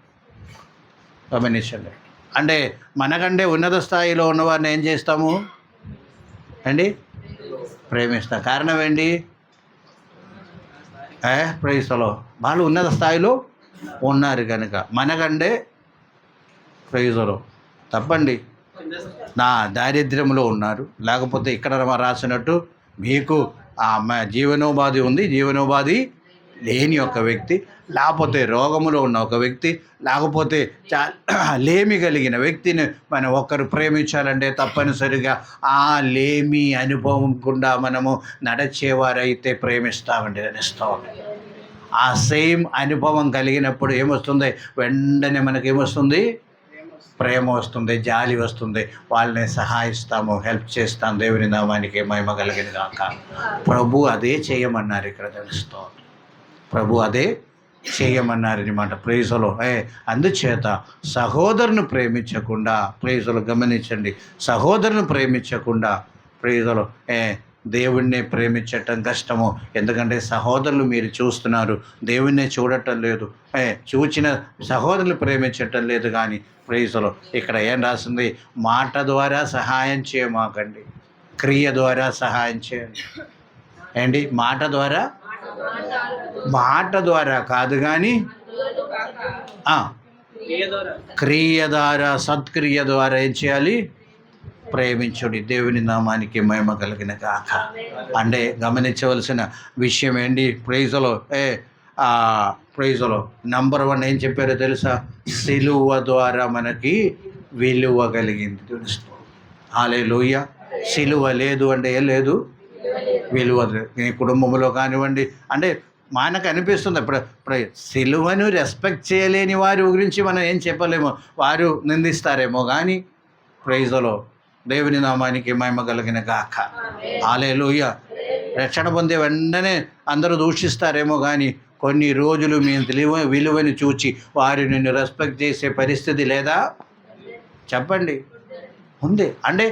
గమనించండి. అంటే మనకంటే ఉన్నత స్థాయిలో ఉన్నవారిని ఏం చేస్తాము అండి? ప్రేమిస్తాం. కారణం ఏంటి? ప్రైజ్లో వాళ్ళు ఉన్నత స్థాయిలో ఉన్నారు కనుక. మనకంటే ప్రైజ్లో తప్పండి, నా దారిద్ర్యంలో ఉన్నారు, లేకపోతే ఇక్కడ రాసినట్టు మీకు జీవనోపాధి ఉంది, జీవనోపాధి లేని ఒక వ్యక్తి, లేకపోతే రోగములో ఉన్న ఒక వ్యక్తి, లేకపోతే లేమి కలిగిన వ్యక్తిని మనం ఒక్కరు ప్రేమించాలంటే తప్పనిసరిగా ఆ లేమి అనుభవం గుండా మనము నడిచేవారైతే ప్రేమిస్తామండి, నడుస్తామండి. ఆ సేమ్ అనుభవం కలిగినప్పుడు ఏమొస్తుంది? వెంటనే మనకేమొస్తుంది? ప్రేమ వస్తుంది, జాలి వస్తుంది, వాళ్ళని సహాయిస్తాము, హెల్ప్ చేస్తాం. దేవుని నామానికి మహిమ కలిగిన గాక. ప్రభు అదే చేయమన్నారు ఇక్కడ, తెలుస్తాం. ప్రభు అదే చేయమన్నారనమాట. ప్రైజులో అందుచేత సహోదరుని ప్రేమించకుండా, ప్రైజులు గమనించండి, సహోదరుని ప్రేమించకుండా ప్రైజులో దేవుణ్ణి ప్రేమించటం కష్టము. ఎందుకంటే సహోదరులు మీరు చూస్తున్నారు, దేవుణ్ణి చూడటం లేదు, చూచిన సహోదరులు ప్రేమించటం లేదు. కానీ ప్రైజులో ఇక్కడ ఏం రాసింది? మాట ద్వారా సహాయం చేయమాకండి, క్రియ ద్వారా సహాయం చేయండి. ఏంటి? మాట ద్వారా కాదు కానీ క్రియ ద్వారా, సత్క్రియ ద్వారా ఏం చేయాలి? ప్రేమించుడి. దేవుని నామానికి మహిమ కలిగిన గాక. అంటే గమనించవలసిన విషయం ఏంటి? ప్రైజులో ప్రైజులో నంబర్ 1 ఏం చెప్పారో తెలుసా? సిలువ ద్వారా మనకి విలువ కలిగింది. తెలుసుకో. హల్లెలూయా. సిలువ లేదు అంటే ఏం లేదు, విలువ. నీ కుటుంబంలో కానివ్వండి, అంటే మనకు అనిపిస్తుంది ఇప్పుడు సిలువను రెస్పెక్ట్ చేయలేని వారి గురించి మనం ఏం చెప్పలేము, వారు నిందిస్తారేమో. కానీ ప్రైజులో దేవుని నామానికి మహిమ కలిగిన గాక. హల్లెలూయా. రక్షణ పొందే వెంటనే అందరూ దూషిస్తారేమో, కానీ కొన్ని రోజులు మీ విలువని చూచి వారు నిన్ను రెస్పెక్ట్ చేసే పరిస్థితి లేదా? చెప్పండి. ఉంది. అంటే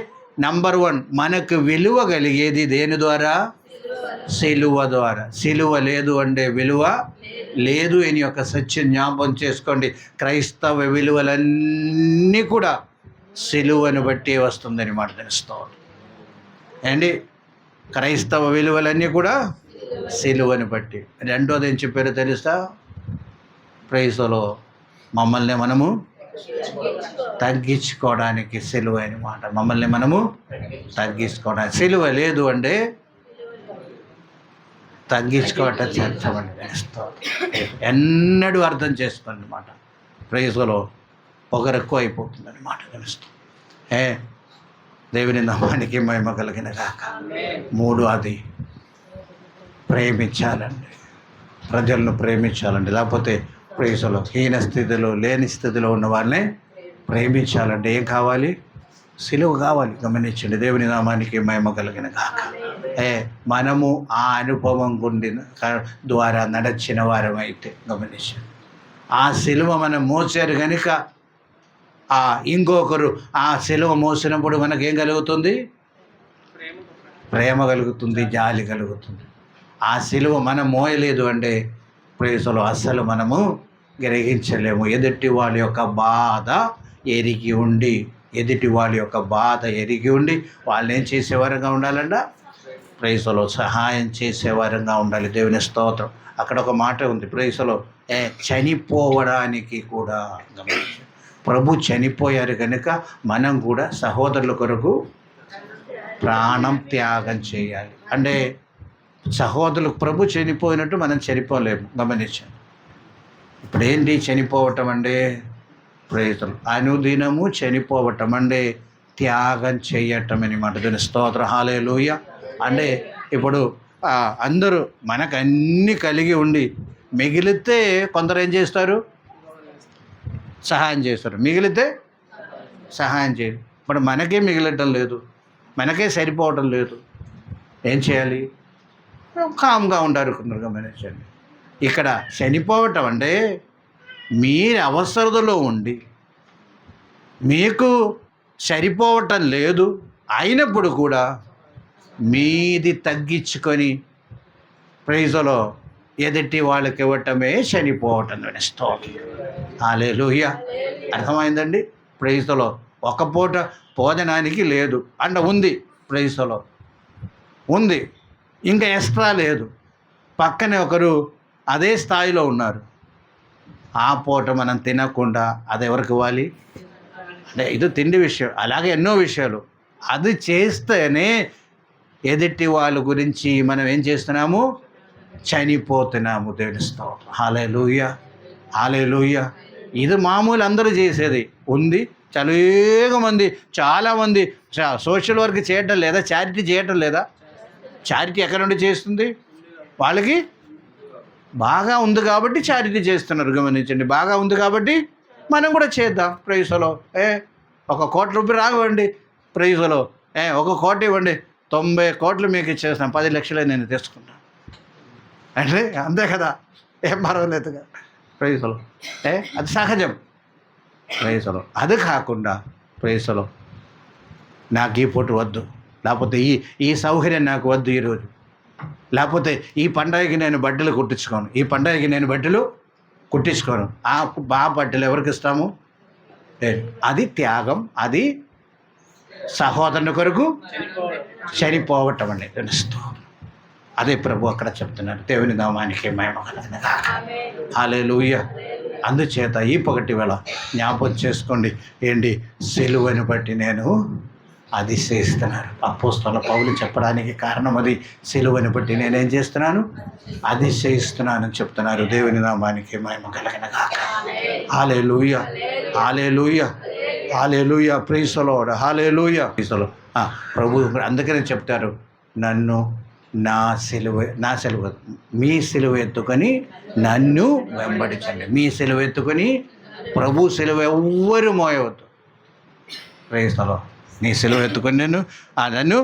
నంబర్ 1 మనకు విలువ కలిగేది దేని ద్వారా? సిలువ ద్వారా. సిలువ లేదు అంటే విలువ లేదు అని ఒక సత్యం జ్ఞాపకం చేసుకోండి. క్రైస్తవ విలువలన్నీ కూడా సిలువను బట్టి వస్తుందని మాట తెలుస్తాం అండి. క్రైస్తవ విలువలన్నీ కూడా సిలువను బట్టి. రెండోది ఏం చెప్పారో తెలుసా? ప్రైజులో మమ్మల్ని మనము తగ్గించుకోవడానికి సిలువ అని మాట. మమ్మల్ని మనము తగ్గించుకోవడానికి. సిలువ లేదు అంటే తగ్గించుకోవటం చేస్తామని తెలుస్తాం. ఎన్నడూ అర్థం చేసుకోండి అన్నమాట. ప్రైజులో పొగరు ఎక్కువ అయిపోతుంది అన్నమాట, తెలుస్తాం. దేవుని నామానికి మహిమ కలిగిన గాక. 3 అది ప్రేమించాలండి, ప్రజలను ప్రేమించాలండి. లేకపోతే ప్రేసలో హీన స్థితిలో, లేని స్థితిలో ఉన్న వాళ్ళని ప్రేమించాలంటే ఏం కావాలి? సిలువ కావాలి. గమనించండి. దేవుని నామానికి మహిమ కలిగిన గాక. మనము ఆ అనుభవం గుండిన ద్వారా నడిచిన వారం అయితే గమనించండి, ఆ సిలువ మనం మోసారు కనుక ఇంకొకరు ఆ సిలువ మోసినప్పుడు మనకేం కలుగుతుంది? ప్రేమ కలుగుతుంది, జాలి కలుగుతుంది. ఆ సిలువ మనం మోయలేదు అంటే ప్రేసలో అస్సలు మనము గ్రహించలేము. ఎదుటి వాళ్ళ యొక్క బాధ ఎరిగి ఉండి, ఎదుటి వాళ్ళ యొక్క బాధ ఎరిగి ఉండి వాళ్ళని ఏం చేసేవారుగా ఉండాలంట? ప్రైజ్లో సహాయం చేసేవారుగా ఉండాలి. దేవుని స్తోత్రం. అక్కడ ఒక మాట ఉంది ప్రైజ్లో, చనిపోవడానికి కూడా గమనించండి. ప్రభు చనిపోయారు కనుక మనం కూడా సహోదరుల కొరకు ప్రాణం త్యాగం చేయాలి. అంటే సహోదరులకు ప్రభు చనిపోయినట్టు మనం చనిపోలేము. గమనించండి. ఇప్పుడు ఏంటి చనిపోవటం అంటే? ప్రేతలు అనుదినము చనిపోవటం అంటే త్యాగం చేయటం అనమాట. దీని స్తోత్రం. హల్లెలూయా. అంటే ఇప్పుడు అందరూ మనకు అన్నీ కలిగి ఉండి మిగిలితే కొందరు ఏం చేస్తారు? సహాయం చేస్తారు. మిగిలితే సహాయం చేయరు. ఇప్పుడు మనకే మిగలటం లేదు, మనకే సరిపోవటం లేదు. ఏం చేయాలి? కామ్గా ఉంటారు కొందరు. గమనించండి. ఇక్కడ చనిపోవటం అంటే మీరు అవసరతలో ఉండి మీకు సరిపోవటం లేదు అయినప్పుడు కూడా మీది తగ్గించుకొని ప్రైజ్లో ఎదుటి వాళ్ళకి ఇవ్వటమే చనిపోవటం. స్తోత్రం. హల్లెలూయా. అర్థమైందండి? ప్రైజ్లో ఒక పూట భోజనానికి లేదు అంటే ఉంది, ప్రైజ్లో ఉంది, ఇంకా ఎక్స్ట్రా లేదు. పక్కనే ఒకరు అదే స్థాయిలో ఉన్నారు. ఆ పూట మనం తినకుండా అది ఎవరికి ఇవ్వాలి? అంటే ఇది తిండి విషయం, అలాగే ఎన్నో విషయాలు. అది చేస్తేనే ఎదుటి వాళ్ళ గురించి మనం ఏం చేస్తున్నాము? చనిపోతున్నాము. దేవుని స్తోత్రం. హల్లెలూయా. హల్లెలూయా. ఇది మామూలు అందరూ చేసేది ఉంది. చాలామంది సోషల్ వర్క్ చేయటం లేదా? చారిటీ చేయటం లేదా? చారిటీ ఎక్కడ నుండి చేస్తుంది? వాళ్ళకి బాగా ఉంది కాబట్టి చారిటీ చేస్తున్నారు. గమనించండి. బాగా ఉంది కాబట్టి మనం కూడా చేద్దాం. ప్రైజ్లో 1 కోటి రూపాయలు రావండి. ప్రైజ్లో 1 కోటి ఇవ్వండి, 90 కోట్లు మీకు ఇచ్చేస్తాను, 10 లక్షలే నేను తీసుకున్నాను అంటే అంతే కదా, ఏం పర్వాలేదుగా. ప్రైజ్లో అది సహజం. ప్రైజ్లో అది కాకుండా ప్రైజ్లో నాకు ఈ పూట వద్దు, లేకపోతే ఈ సౌకర్యం నాకు వద్దు ఈరోజు, లేకపోతే ఈ పండగకి నేను బట్టలు కుట్టించుకోను, ఈ పండగకి నేను బట్టలు కుట్టించుకోను. ఆ బట్టలు ఎవరికి ఇస్తాము? అది త్యాగం. అది సహోదరుని కొరకు చనిపోవటం అండి. తెలుస్తూ అదే ప్రభు అక్కడ చెప్తున్నారు. దేవుని నామానికి మహిమ కలుగును గాక. హల్లెలూయా. అందుచేత ఈ పగటి వేళ జ్ఞాపకం చేసుకోండి. ఏంటి? సిలువను బట్టి నేను అతిశయిస్తున్నాను. అపోస్తలుడైన పౌలు చెప్పడానికి కారణం అది. సిలువను బట్టి నేనేం చేస్తున్నాను? అతిశయిస్తున్నానని చెప్తున్నారు. దేవుని నామానికి మహిమ కలుగును గాక. Hallelujah. Hallelujah. Hallelujah. Praise the Lord. Hallelujah. ప్రభు అందుకనే చెప్తారు, నన్ను నా సిలువ మీ సిలువ ఎత్తుకొని నన్ను వెంబడించండి. మీ సిలువ ఎత్తుకొని ప్రభు సిలువ ఎవ్వరు మోయవద్దు. Praise the lord. నీ సిలువ ఎత్తుకొని నన్ను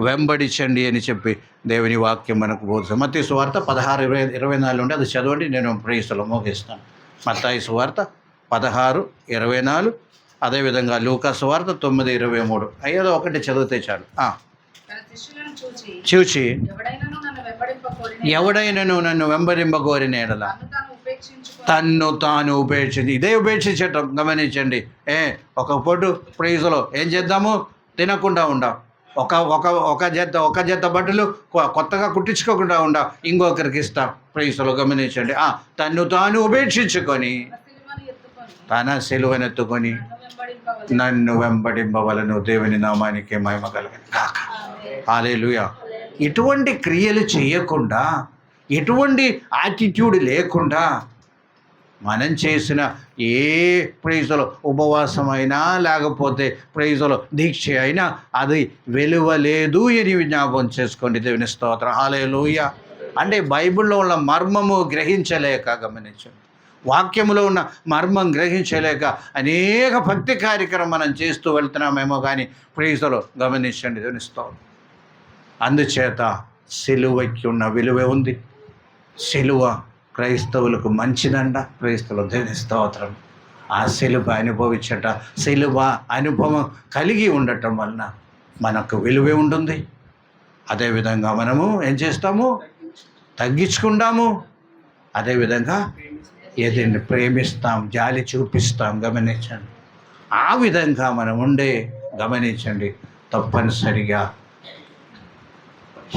వెంబడించండి అని చెప్పి దేవుని వాక్యం మనకు బోధిస్తుంది. మత్తయి సువార్త 16:24 ఉంటే అది చదవండి, నేను ప్రైజ్ ది లార్డ్ మోగిస్తాను. మత్తయి సువార్త 16:24, అదేవిధంగా లూకా సువార్త 9:23. అయ్యేదో ఒకటి చదివితే చాలు. చూచి ఎవడైనను నన్ను వెంబడింపగోరిన ఎడల తన్ను తాను ఉపేక్షించి, ఇదే ఉపేక్షించటం. గమనించండి. ఒక పొట్టు ప్రైజ్లో ఏం చేద్దాము? తినకుండా ఉండాం. ఒక జత బట్టలు కొత్తగా కుట్టించుకోకుండా ఉండాం, ఇంకొకరికి ఇస్తాం. ప్రైజ్లో గమనించండి. తన్ను తాను ఉపేక్షించుకొని తన సిలువనెత్తుకొని నన్ను వెంబడింపవలను. దేవుని నామానికి మహిమ కలుగును గాక. హల్లెలూయా. ఎటువంటి క్రియలు చేయకుండా, ఎటువంటి యాటిట్యూడ్ లేకుండా మనం చేసిన ఏ ప్రైజ్లో ఉపవాసమైనా లేకపోతే ప్రైజ్లో దీక్ష అయినా అది విలువ లేదు అని జ్ఞాపకం చేసుకోండి. దేవుని స్తోత్రం. హల్లెలూయా. అంటే బైబిల్లో ఉన్న మర్మము గ్రహించలేక, గమనించండి, వాక్యములో ఉన్న మర్మం గ్రహించలేక అనేక భక్తి కార్యక్రమం మనం చేస్తూ వెళ్తున్నామేమో కానీ ప్రైజ్లో గమనించండి. దేవుని స్తోత్రం. అందుచేత సిలువకి ఉన్న విలువ ఉంది. సిలువ క్రైస్తవులకు మంచిదండ. క్రైస్తవులు దేవుని స్తోత్రం. ఆ సిలువ అనుభవించట, సిలువ అనుభవం కలిగి ఉండటం వలన మనకు విలువే ఉంటుంది. అదేవిధంగా మనము ఏం చేస్తాము? తగ్గించుకుంటాము. అదేవిధంగా ఏదైనా ప్రేమిస్తాం, జాలి చూపిస్తాం. గమనించండి. ఆ విధంగా మనం ఉండే గమనించండి, తప్పనిసరిగా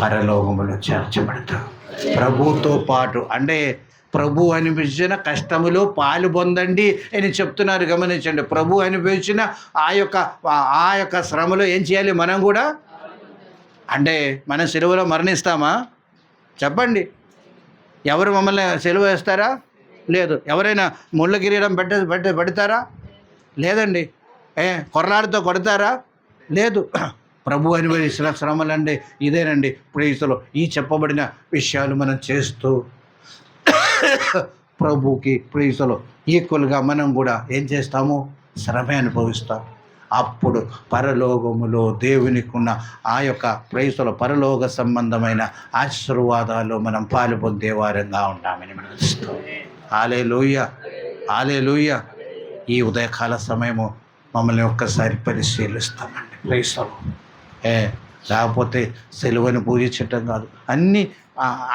పరలోకములో చేర్చబడతాం ప్రభుతో పాటు. అంటే ప్రభు అనిపించిన కష్టములో పాలు పొందండి అని చెప్తున్నారు. గమనించండి, ప్రభు అనిపించిన ఆ యొక్క శ్రమలో ఏం చేయాలి? మనం కూడా. అంటే మనం సిలువలో మరణిస్తామా? చెప్పండి. ఎవరు మమ్మల్ని సిలువ వేస్తారా? లేదు. ఎవరైనా ముళ్ళ కిరీటం పెడతారా? లేదండి. కొర్రాడితో కొడతారా? లేదు. ప్రభు అనుభవించిన శ్రమలండి ఇదేనండి. ప్రేయసులో ఈ చెప్పబడిన విషయాలు మనం చేస్తూ ప్రభుకి ప్రేయసులో ఈక్వల్గా మనం కూడా ఏం చేస్తాము? శ్రమే అనుభవిస్తాం. అప్పుడు పరలోకములో దేవునికి ఉన్న ఆ యొక్క ప్రేయసులో పరలోక సంబంధమైన ఆశీర్వాదాలు మనం పాలు పొందే వారంగా ఉంటామని మనం ఇస్తాం. హల్లెలూయా, హల్లెలూయా. ఈ ఉదయకాల సమయము మమ్మల్ని ఒక్కసారి పరిశీలిస్తామండి ప్రేయసులో. లేకపోతే సెలవుని పూజించటం కాదు, అన్నీ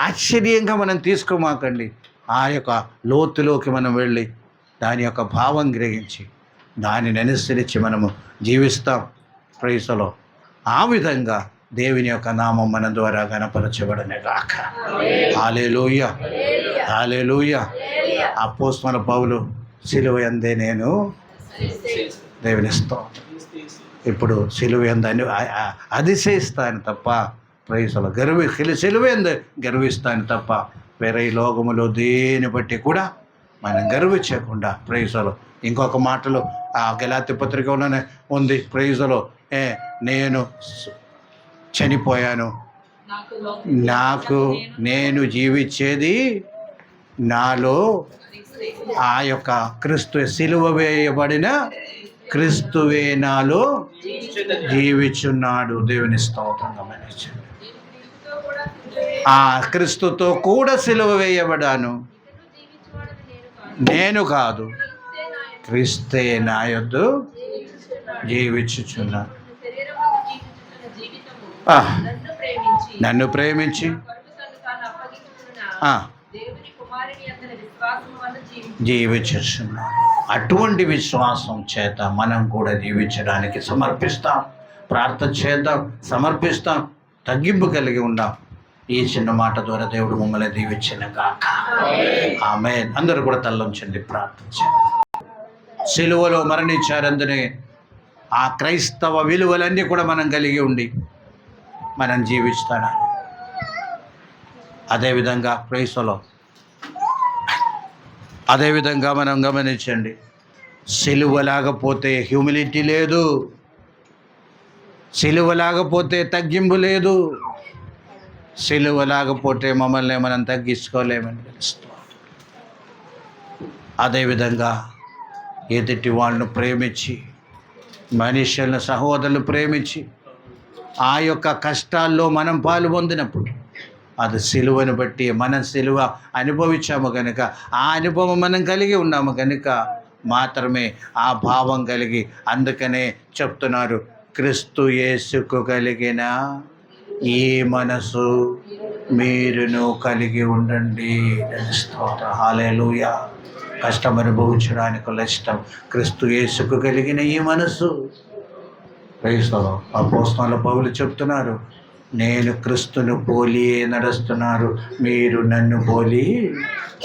ఆశ్చర్యంగా మనం తీసుకోమాకండి. ఆ యొక్క లోతులోకి మనం వెళ్ళి దాని యొక్క భావం గ్రహించి దానిని అనుసరించి మనము జీవిస్తాం ప్రేయసులో. ఆ విధంగా దేవుని యొక్క నామం మన ద్వారా గణపరచబడనే గాక. హల్లెలూయా, హల్లెలూయా. అపోస్తలుడైన పౌలు సిలువ యందే నేను దేవుని స్తోత్రం. ఇప్పుడు సిలువ యందు అతిశయిస్తాను తప్ప ప్రేయసులో సిలువ యందు గర్విస్తాను తప్ప వేరే ఈ లోకములో దేని బట్టి కూడా మనం గర్వించకుండా ప్రేయసులో. ఇంకొక మాటలు ఆ గలాతీ పత్రికలోనే ఉంది ప్రేయసులో. నేను చనిపోయాను, నేను జీవించేది నాలో ఆ యొక్క క్రీస్తు సిలువ వేయబడిన క్రీస్తువే నాలో జీవించున్నాడు. దేవుని స్తోత్రం. గమనించండి, ఆ క్రీస్తుతో కూడా సిలువ వేయబడాను. నేను కాదు, క్రీస్తే నా యందు జీవించుచున్నాను. నన్ను ప్రేమించి జీవించుచున్నాను. అటువంటి విశ్వాసం చేత మనం కూడా జీవించడానికి సమర్పిస్తాం. ప్రార్థన చేద్దాం, సమర్పిస్తాం, తగ్గింపు కలిగి ఉందాం. ఈ చిన్న మాట ద్వారా దేవుడు మమ్మల్ని దీవించిన గాక. ఆమేన్. అందరూ కూడా తల్లంచండి, ప్రార్థన చేయండి. సిలువలో మరణించారందునే ఆ క్రైస్తవ విలువలన్నీ కూడా మనం కలిగి ఉండి మనం జీవిస్తాను. అదేవిధంగా ప్రేయసులో అదేవిధంగా మనం గమనించండి, సిలువ లేకపోతే హ్యూమిలిటీ లేదు, సిలువ లేకపోతే తగ్గింపు లేదు, సిలువ లేకపోతే మమ్మల్ని మనం తగ్గించుకోలేమని తెలుస్తాం. అదేవిధంగా ఎదుటి వాళ్ళను ప్రేమించి, మనుషులను సహోదరులు ప్రేమించి ఆ యొక్క కష్టాల్లో మనం పాలు పొందినప్పుడు అది సిలువను బట్టి మనం సిలువ అనుభవించాము కనుక, ఆ అనుభవం మనం కలిగి ఉన్నాము కనుక మాత్రమే ఆ భావం కలిగి, అందుకనే చెప్తున్నారు, క్రీస్తు యేసుకు కలిగిన ఈ మనసు మీరును కలిగి ఉండండి. హల్లెలూయా. కష్టం అనుభవించడానికి ఇష్టం, క్రీస్తు యేసుకు కలిగిన ఈ మనసు. క్రైస్తవ అపోస్తలుడైన పౌలు చెప్తున్నారు, నేను క్రీస్తును పోలి నడుస్తున్నారు, మీరు నన్ను పోలి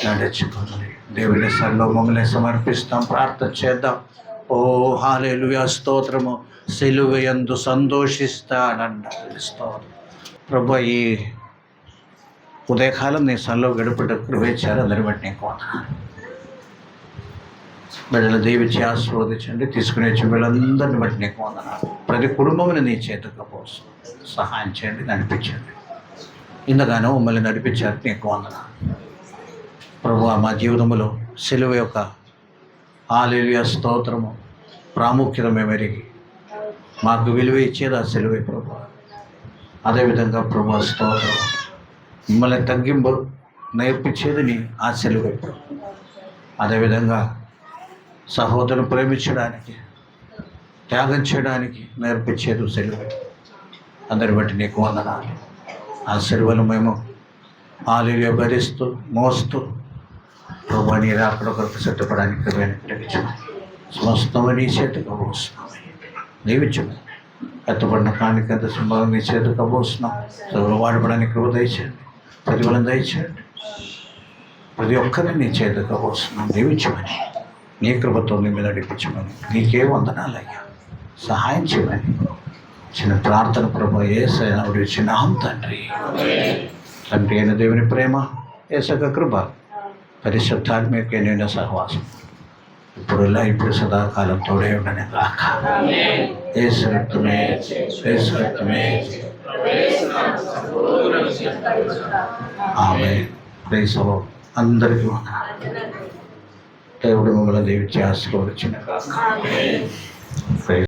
నడుచుకోండి. దేవుని సన్నిధిలో మమ్మల్ని సమర్పిస్తాం, ప్రార్థన చేద్దాం. ఓ హల్లెలూయా, స్తోత్రము. సిలువ యందు సంతోషిస్తానంట. స్తోత్రం ప్రభు. ఈ ఉదయకాలం నీ సన్నిధిలో గడుపుట కృపేచ్చారు. అందరి బట్టి నీకు వందనాలు. బిడ్డలు దీవించి ఆశీర్వదించండి. తీసుకునే వీళ్ళందరిని బట్టి నీకు వందనాలు. ప్రతి కుటుంబముని నీ చేతుకు పోసు సహాయం చేయండి, నడిపించండి. ఇంతగానో మమ్మల్ని నడిపించారు, నీకు వందనాలు ప్రభువా. మా జీవితంలో సిలువ యొక్క హల్లెలూయా స్తోత్రము ప్రాముఖ్యత మేము ఎరిగి మాకు విలువ ఇచ్చేది ఆ సిలువే ప్రభు. అదేవిధంగా ప్రభు స్తోత్రం, మిమ్మల్ని తగ్గింపు నేర్పించేది నీ ఆ సిలువే ప్రభు. అదేవిధంగా సహోదరుని ప్రేమించడానికి, త్యాగం చేయడానికి నేర్పించేది సిలువే. అందరి బట్టి నీకు వందనాలు. ఆ సిలువను మేము హల్లెలూయా భరిస్తూ మోస్తూ ప్రభు నీ రాకడ కొరకు సిద్ధపడడానికి గ్రహించాం. సమస్తము నీ చేతికి అప్పగిస్తున్నాం. దీవించము. ఎత్తబడిన కానికంత సింబాలు నీ చేతికి అప్పగిస్తున్నాం. చదువులు వాడబడానికి కృప దయచేయండి, ప్రతిఫలం దయచేయండి. ప్రతి ఒక్కరిని నీ చేతికి అప్పగిస్తున్నాం. దీవించమని, నీ కృపతో నీ మీద నడిపించమని, నీకే వందనాలయ్యా. సహాయం చేయమని చిన్న ప్రార్థన ప్రభు యేసయ్య చిన్న తండ్రి. తండ్రి అయిన దేవుని ప్రేమ, యేసయ్య కృప, పరిశుద్ధాత్మకమైన సహవాసం ఇప్పుడు సదాకాలం తోడే ఉండని కాక. యేసు రక్తమే, యేసు రక్తమే. ఆమేన్. Praise the Lord. అందరికీ వందనాలు. దేవుడు మిమ్మల్ని దీవించి ఆశీర్వదించును గాక.